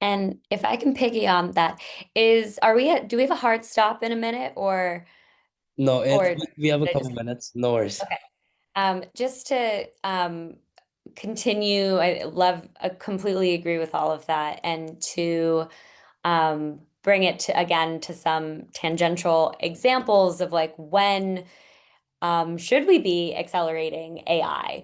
And if I can piggy on that, do we have a hard stop in a minute No, or we have a should I couple just minutes. No worries. okay. Just to continue, I completely agree with all of that, and to bring it to again to some tangential examples of like when should we be accelerating AI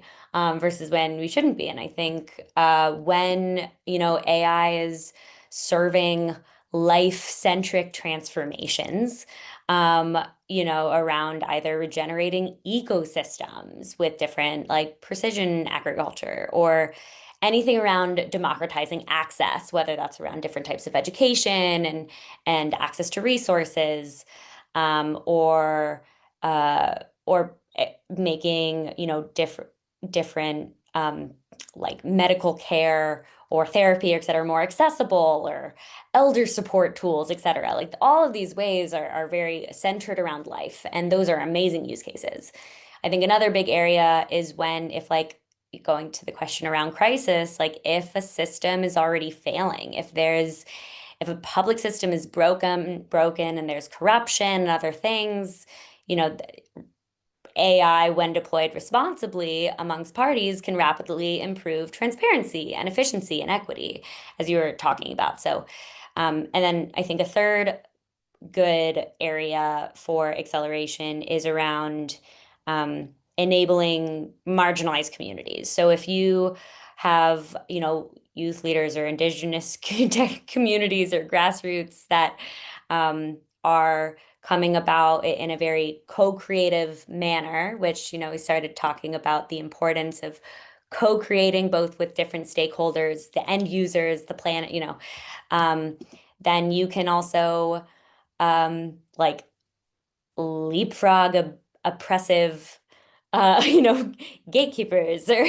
versus when we shouldn't be? And I think when, AI is serving life-centric transformations, around either regenerating ecosystems with different like precision agriculture or anything around democratizing access, whether that's around different types of education and access to resources, or making, different like medical care or therapy, et cetera, more accessible, or elder support tools, et cetera. Like all of these ways are very centered around life, and those are amazing use cases. I think another big area is when, if like going to the question around crisis, like if a system is already failing, if a public system is broken and there's corruption and other things, AI, when deployed responsibly amongst parties, can rapidly improve transparency and efficiency and equity, as you were talking about. So, and then I think a third good area for acceleration is around enabling marginalized communities. So if you have, youth leaders or indigenous communities or grassroots that are coming about in a very co-creative manner, which, we started talking about the importance of co-creating both with different stakeholders, the end users, the planet, then you can also like leapfrog oppressive gatekeepers or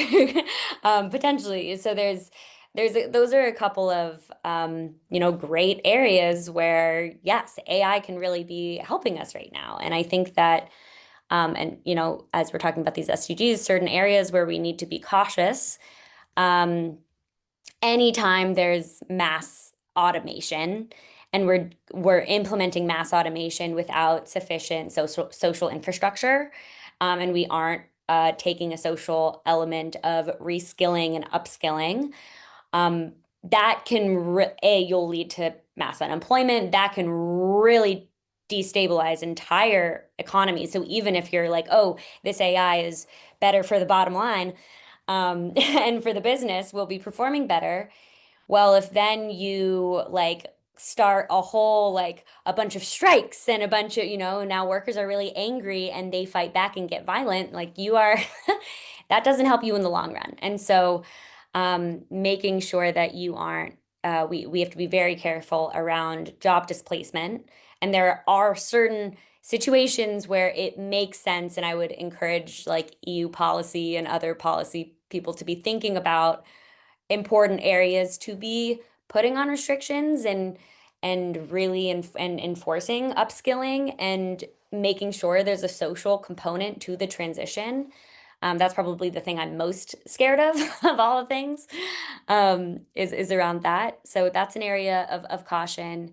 potentially. So those are a couple of great areas where yes, AI can really be helping us right now. And I think that and as we're talking about these SDGs, certain areas where we need to be cautious, anytime there's mass automation and we're implementing mass automation without sufficient social infrastructure, and we aren't taking a social element of reskilling and upskilling, that can you'll lead to mass unemployment. That can really destabilize entire economies. So even if you're like, oh, this AI is better for the bottom line, and for the business, will be performing better. Well, if then you like start a bunch of strikes and a bunch of, now workers are really angry and they fight back and get violent, like that doesn't help you in the long run. And so making sure that you aren't, we have to be very careful around job displacement. And there are certain situations where it makes sense. And I would encourage like EU policy and other policy people to be thinking about important areas to be putting on restrictions and really enforcing upskilling and making sure there's a social component to the transition. That's probably the thing I'm most scared of all the things, is around that. So that's an area of caution.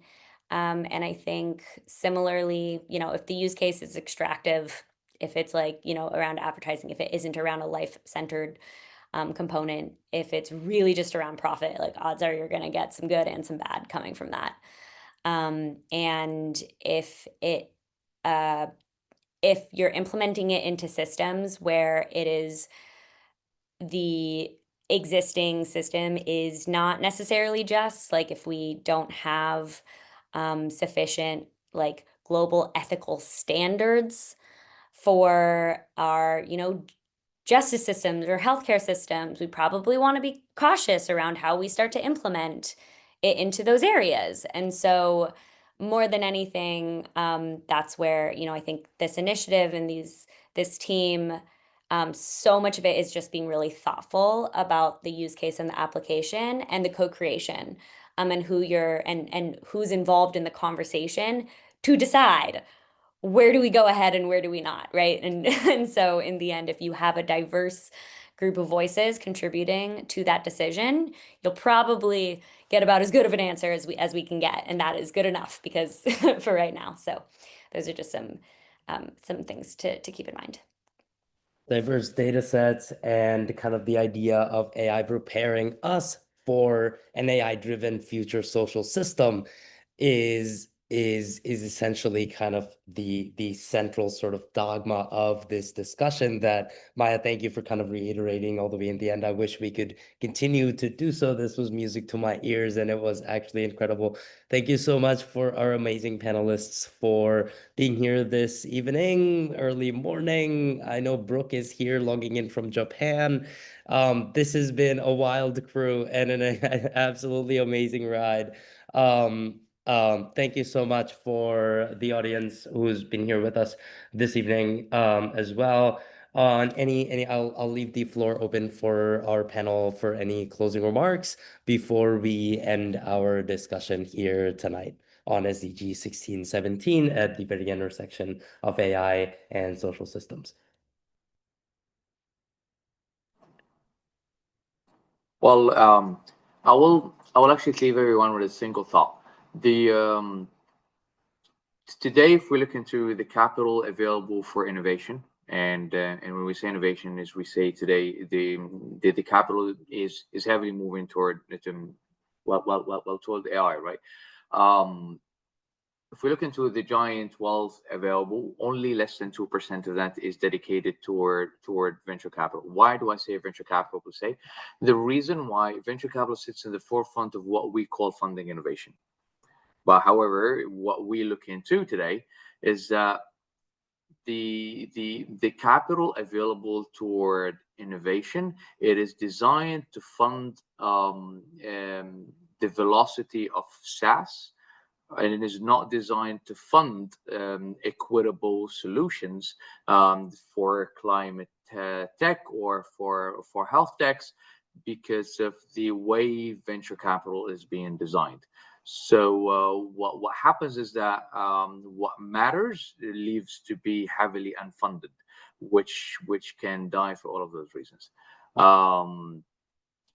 And I think similarly, if the use case is extractive, if it's like, around advertising, if it isn't around a life-centered component, if it's really just around profit, like odds are you're going to get some good and some bad coming from that. And if you're implementing it into systems where it is the existing system is not necessarily just, like if we don't have sufficient like global ethical standards for our, justice systems or healthcare systems, we probably want to be cautious around how we start to implement it into those areas. And so more than anything, that's where, I think this initiative and this team, so much of it is just being really thoughtful about the use case and the application and the co-creation, and and who's involved in the conversation to decide where do we go ahead and where do we not, right? And and so in the end, if you have a diverse group of voices contributing to that decision, you'll probably get about as good of an answer as we can get, and that is good enough because for right now. So those are just some things to keep in mind. Diverse data sets and kind of the idea of AI preparing us for an AI-driven future social system is essentially kind of the central sort of dogma of this discussion that, Maya, thank you for kind of reiterating all the way in the end. I wish we could continue to do so. This was music to my ears, and it was actually incredible. Thank you so much for our amazing panelists for being here this evening, early morning. I know Brooke is here logging in from Japan. This has been a wild crew and an absolutely amazing ride. Thank you so much for the audience who's been here with us this evening as well. On I'll leave the floor open for our panel for any closing remarks before we end our discussion here tonight on SDG 1617 at the very intersection of AI and social systems. Well, I will actually leave everyone with a single thought. Today, if we look into the capital available for innovation, and when we say innovation, as we say today, the capital is heavily moving toward toward AI, right? If we look into the giant wealth available, only less than 2% of that is dedicated toward venture capital. Why do I say venture capital per se? The reason why venture capital sits in the forefront of what we call funding innovation. But however, what we look into today is that the capital available toward innovation, it is designed to fund the velocity of SaaS, and it is not designed to fund equitable solutions for climate tech or for health techs because of the way venture capital is being designed. So what happens is that what matters leaves to be heavily unfunded, which can die for all of those reasons.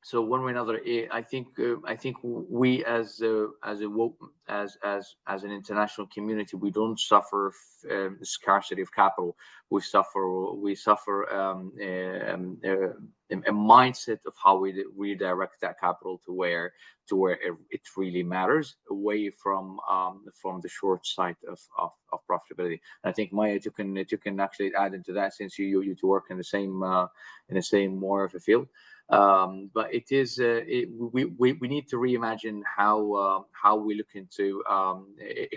So one way or another, I think we as an international community, we don't suffer scarcity of capital. We suffer a mindset of how we redirect that capital to where it really matters, away from the short sight of profitability. And I think, Maya, you can actually add into that, since you two work in the same more of a field. But it is we need to reimagine how we look into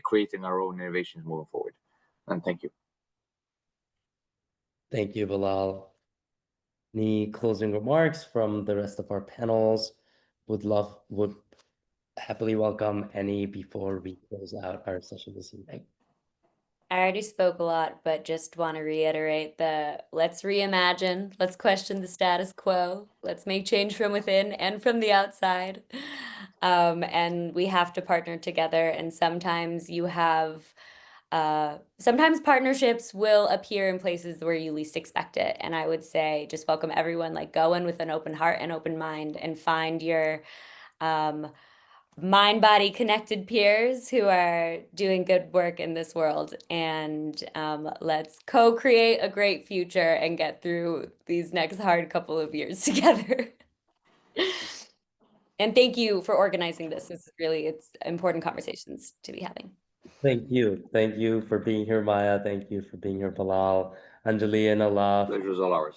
creating our own innovations moving forward. And thank you. Thank you, Bilal. Any closing remarks from the rest of our panels? Would happily welcome any before we close out our session this evening. I already spoke a lot, but just want to reiterate let's reimagine, let's question the status quo, let's make change from within and from the outside. And we have to partner together. And sometimes sometimes partnerships will appear in places where you least expect it. And I would say just welcome everyone, go in with an open heart and open mind and find your mind-body connected peers who are doing good work in this world, and let's co-create a great future and get through these next hard couple of years together. And thank you for organizing this. It's important conversations to be having. Thank you for being here, Maya. Thank you for being here, Bilal, Anjali, and Elaf. Pleasure's all ours.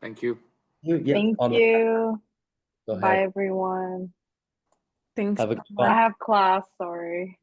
Thank you. Yeah, Thank on the- you. Go ahead. Bye, everyone. Thanks. Have a good I one. have class, sorry.